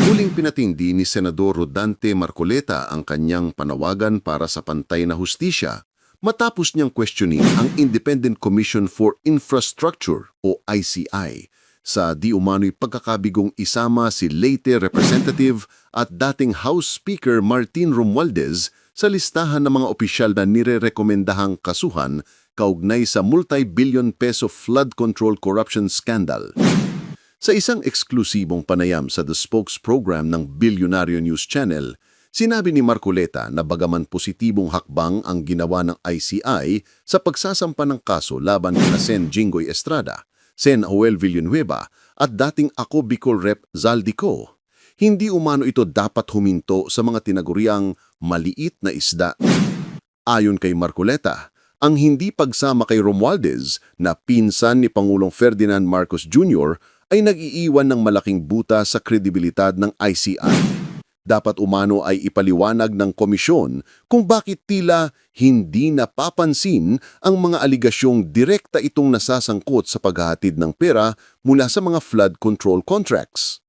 Muling pinatindi ni Senador Rodante Marcoleta ang kanyang panawagan para sa pantay na hustisya matapos niyang questioning ang Independent Commission for Infrastructure o ICI sa di umano'y pagkakabigong isama si Leyte Representative at dating House Speaker Martin Romualdez sa listahan ng mga opisyal na nirerekomendahang kasuhan kaugnay sa multi-billion peso flood control corruption scandal. Sa isang eksklusibong panayam sa The Spokes program ng Bilyonaryo News Channel, sinabi ni Marcoleta na bagaman positibong hakbang ang ginawa ng ICI sa pagsasampa ng kaso laban kina Sen. Jinggoy Estrada, Sen. Joel Villanueva at dating Ako Bicol Rep. Zaldy ko, hindi umano ito dapat huminto sa mga tinaguriang maliit na isda. Ayon kay Marcoleta, ang hindi pagsama kay Romualdez na pinsan ni Pangulong Ferdinand Marcos Jr. ay nag-iiwan ng malaking buta sa kredibilidad ng ICI. Dapat umano ay ipaliwanag ng komisyon kung bakit tila hindi napapansin ang mga aligasyong direkta itong nasasangkot sa paghahatid ng pera mula sa mga flood control contracts.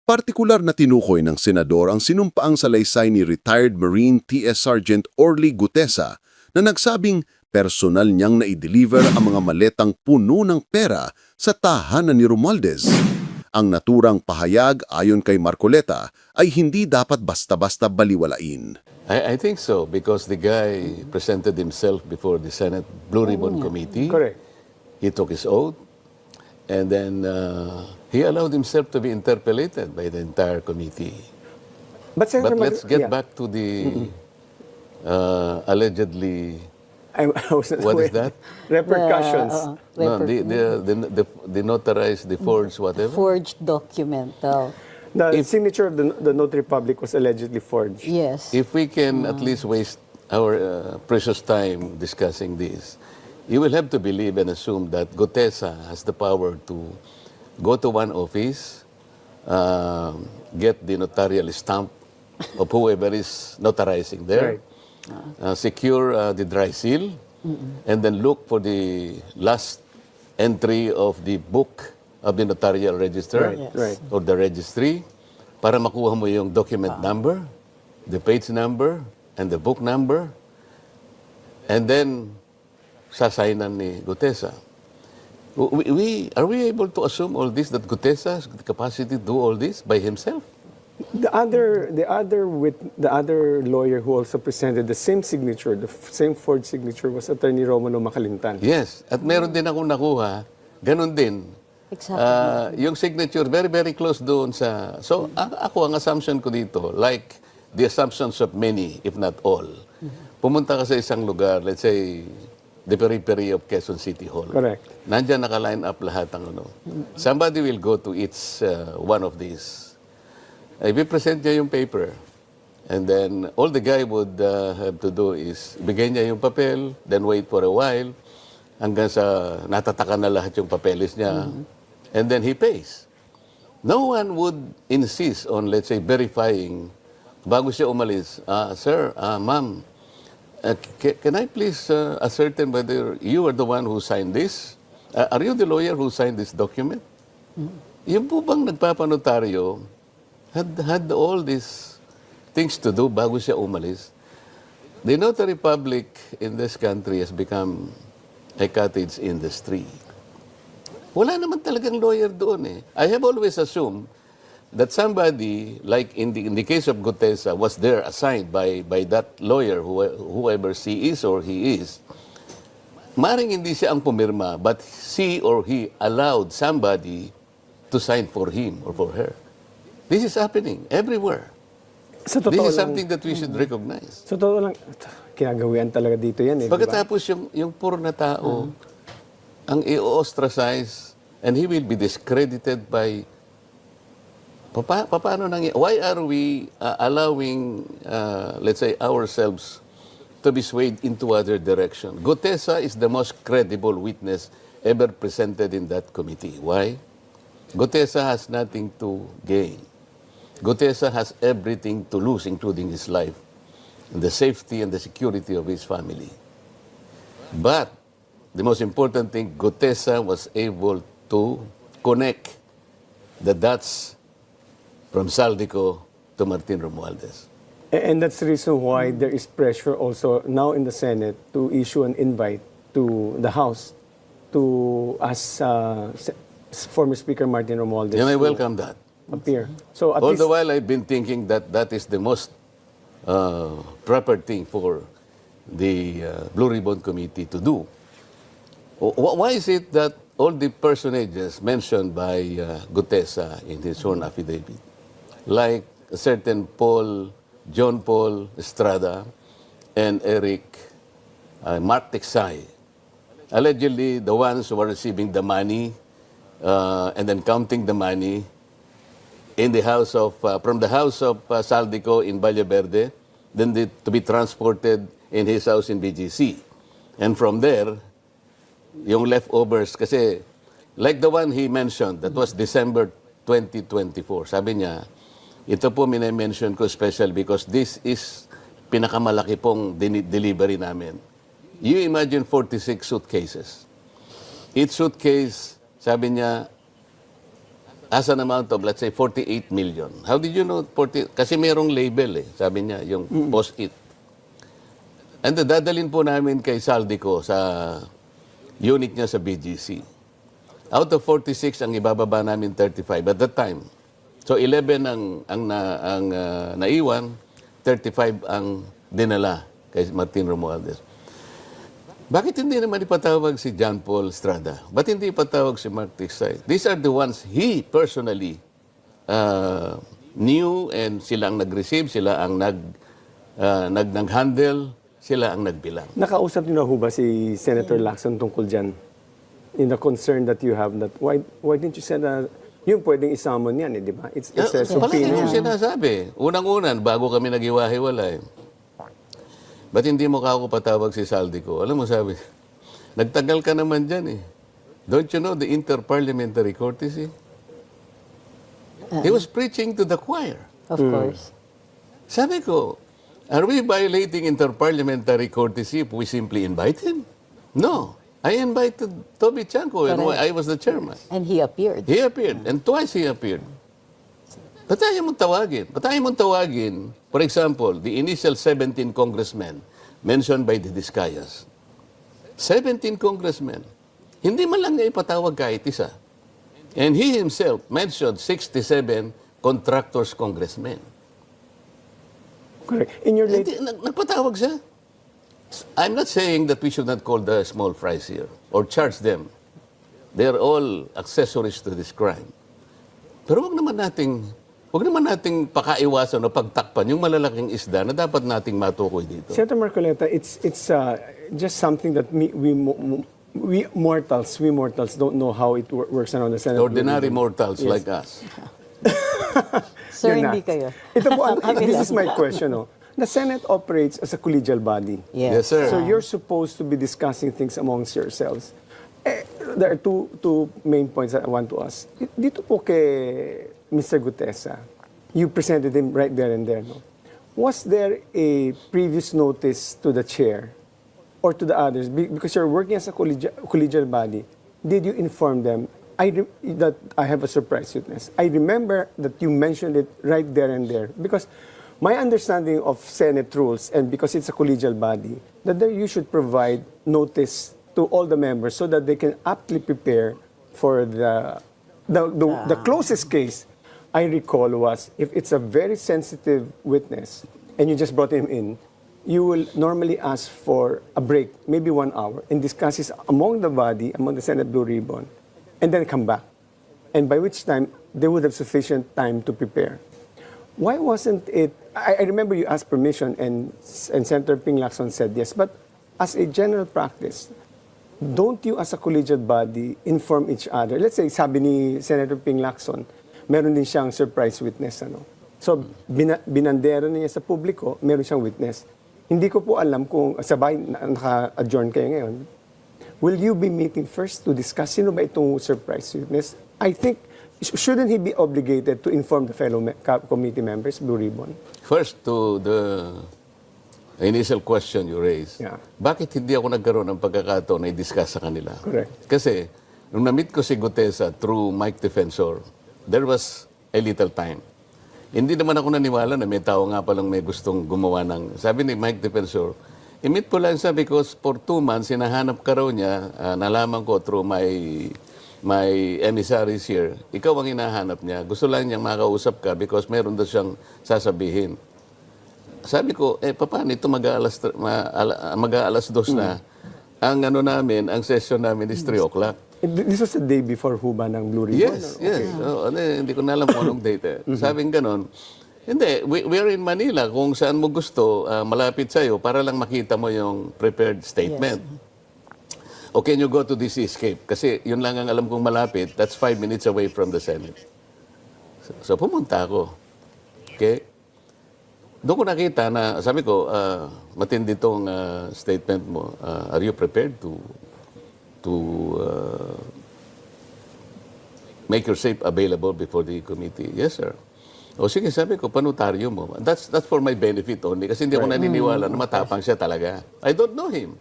Partikular na tinukoy ng senador ang sinumpaang salaysay ni retired Marine TS Sergeant Orly Gutesa na nagsabing personal niyang na-deliver ang mga maletang puno ng pera sa tahanan ni Romualdez. Ang naturang pahayag ayon kay Marcoleta ay hindi dapat basta-basta baliwalain. I think so because the guy presented himself before the Senate Blue Ribbon Committee. Correct. He took his oath and then he allowed himself to be interpellated by the entire committee. But let's get back to the allegedly... I was not What aware. is that? Repercussions. No, the notarized, the forged, whatever. Forged document. The signature of the notary public was allegedly forged. Yes. If we can at least waste our precious time discussing this, you will have to believe and assume that Gutesa has the power to go to one office, get the notarial stamp of whoever is notarizing there, secure the dry seal, and then look for the last entry of the book of the notarial register or the registry para makuha mo yung document number, the page number, and the book number, and then sasainan ni Gutesa. Are we able to assume all this, that Gutesa has the capacity to do all this by himself? The other lawyer who also presented the same signature, the same forged signature, was Attorney Romano Macalintan. Yes, at meron din akong nakuha, ganun din. Exactly. Yung signature, very, very close doon sa... So, ako, ang assumption ko dito, like the assumptions of many, if not all, pumunta ka sa isang lugar, let's say, the periphery of Quezon City Hall. Correct. Nandyan naka-line up lahat ang ano. Somebody will go to each one of these. I-present niya yung paper. And then, all the guy would have to do is, bigay niya yung papel, then wait for a while, hanggang sa natataka na lahat yung papeles niya, and then he pays. No one would insist on, let's say, verifying, bago siya umalis, sir, ma'am, can I please ascertain whether you are the one who signed this? Are you the lawyer who signed this document? Yung po bang nagpapanotaryo, had all these things to do bago siya umalis. The notary public in this country has become a cottage industry. Wala naman talagang lawyer doon eh. I have always assumed that somebody, like in the case of Gutesa, was there assigned by that lawyer, whoever she is or he is. Maring hindi siya ang pumirma, but she or he allowed somebody to sign for him or for her. This is happening everywhere. Sa This totoo is lang, something that we should recognize. sa totoo lang, kinagawian talaga dito yan eh. Diba? Pagkatapos yung puro na tao, ang i-ostracize, and he will be discredited by... Paano why are we allowing, let's say, ourselves to be swayed into other direction? Gutesa is the most credible witness ever presented in that committee. Why? Gutesa has nothing to gain. Gutesa has everything to lose, including his life, and the safety and the security of his family. But the most important thing, Gutesa was able to connect the dots from Saldico to Martin Romualdez. And that's the reason why there is pressure also now in the Senate to issue an invite to the House to ask former Speaker Martin Romualdez And I to welcome that. appear. So at All least, the while, I've been thinking that that is the most proper thing for the Blue Ribbon Committee to do. Why is it that all the personages mentioned by Gutesa in his sworn affidavit, like a certain John Paul Estrada, and Mark Texay, allegedly the ones who were receiving the money and then counting the money in the house of from the house of Saldico in Valle Verde, then to be transported in his house in BGC, and from there, yung leftovers kasi like the one he mentioned that was December 2024. Sabi niya, ito po mine-mention ko special because this is pinakamalaki pong delivery namin. You imagine 46 suitcases. Each suitcase, sabi niya, as an amount of, let's say, 48 million. How did you know 40? Kasi merong label sabi niya, yung post-it. And dadalhin po namin kay Saldico sa unit niya sa BGC. Out of 46, ang ibababa namin 35 at that time. So 11 ang naiwan, 35 ang dinala kay Martin Romualdez. Bakit hindi naman ipatawag si John Paul Estrada? Ba't hindi ipatawag si Mark Texay? These are the ones he personally knew and sila ang nag-receive, sila ang nag-handle, sila ang nagbilang. nakausap niyo na ho ba si Senator Lacson tungkol dyan? In the concern that you have that, why didn't you send yung pwedeng isamon yan, di ba? It's a Palagi subpoena. yung sinasabi. Unang-unan, bago kami nag-iwahiwalay. Ba't hindi mo ako patawag si Saldico? Alam mo, sabi, nagtagal ka naman dyan eh. Don't you know the interparliamentary courtesy? He was preaching to the choir. Of course. Sabi ko, are we violating interparliamentary courtesy if we simply invite him? No. I invited Toby Chanko and Correct. I was the chairman. And he appeared. He appeared, and twice he appeared. Ba't ayaw mong tawagin? Ba't ayaw mong tawagin, for example, the initial 17 congressmen mentioned by the Discayas. 17 congressmen. Hindi man lang niya ipatawag kahit isa. And he himself mentioned 67 contractors congressmen. Correct. In your late Hindi, nagpatawag siya. I'm not saying that we should not call the small fries here or charge them. They're all accessories to this crime. Pero wag naman nating pakaiwasan o pagtakpan yung malalaking isda na dapat nating matukoy dito. Senator Marcoleta, it's just something that we mortals don't know how it works around the Senate. Ordinary mortals like us. Sir, You're hindi not. kayo. Ito po, this is my question. The Senate operates as a collegial body. Yes, sir. So you're supposed to be discussing things amongst yourselves. There are two main points that I want to ask. Dito po kay Mr. Gutesa, you presented him right there and there. No? Was there a previous notice to the chair or to the others? Because you're working as a collegial body, did you inform them that I have a surprise witness? I remember that you mentioned it right there and there. Because my understanding of Senate rules, and because it's a collegial body, that you should provide notice to all the members so that they can aptly prepare for the closest case I recall was if it's a very sensitive witness and you just brought him in, you will normally ask for a break, maybe 1 hour, and discuss it among the body, among the Senate Blue Ribbon, and then come back. And by which time, they would have sufficient time to prepare. Why wasn't it? I remember you asked permission, and Senator Ping Lacson said yes. But as a general practice, don't you as a collegiate body inform each other? Let's say, sabi ni Senator Ping Lacson, meron din siyang surprise witness. So, binandera niya sa publiko, meron siyang witness. Hindi ko po alam kung sabay naka-adjourn kayo ngayon. Will you be meeting first to discuss sino ba itong surprise witness? I think, shouldn't he be obligated to inform the fellow committee members, Blue Ribbon? First, to the initial question you raised, Yeah. bakit hindi ako nagkaroon ng pagkakataon na i-discuss sa kanila? Correct. Kasi, nung na-meet ko si Gutesa through Mike Defensor, there was a little time. Hindi naman ako naniwala na may tao nga palang may gustong gumawa ng... Sabi ni Mike Defensor, i-meet po lang siya because for 2 months, hinahanap ka raw niya, nalaman ko through my emissaries here, ikaw ang hinahanap niya. Gusto lang niyang makausap ka because meron daw siyang sasabihin. Sabi ko, paano ito mag-aalas 2 na? Ang ano namin, ang session namin is 3 o'clock. This was the day before ho ba ng Blue Ribbon? Yes, yes. Hindi ko na alam kung anong date. Sabing ganon, hindi, we're in Manila. Kung saan mo gusto, malapit sa'yo para lang makita mo yung prepared statement. O can you go to this escape? Kasi yun lang ang alam kong malapit. That's 5 minutes away from the Senate. So pumunta ako. Okay? Doon ko nakita na, sabi ko, matindi tong statement mo. Are you prepared to make yourself available before the committee? Yes, sir. O sige, sabi ko, panotaryo mo. That's for my benefit only kasi hindi ako naniniwala na matapang siya talaga. I don't know him.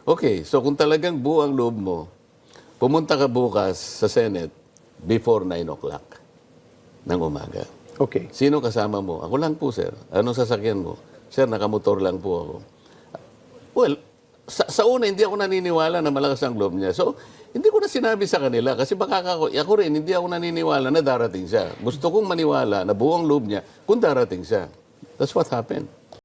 Okay, so kung talagang buo ang loob mo, pumunta ka bukas sa Senate before 9 o'clock ng umaga. Okay. Sino kasama mo? Ako lang po, sir. Anong sasakyan mo? Sir, nakamotor lang po ako. Well, sa una, hindi ako naniniwala na malakas ang loob niya. So, hindi ko na sinabi sa kanila kasi baka ako rin, hindi ako naniniwala na darating siya. Gusto kong maniwala na buong loob niya kung darating siya. That's what happened.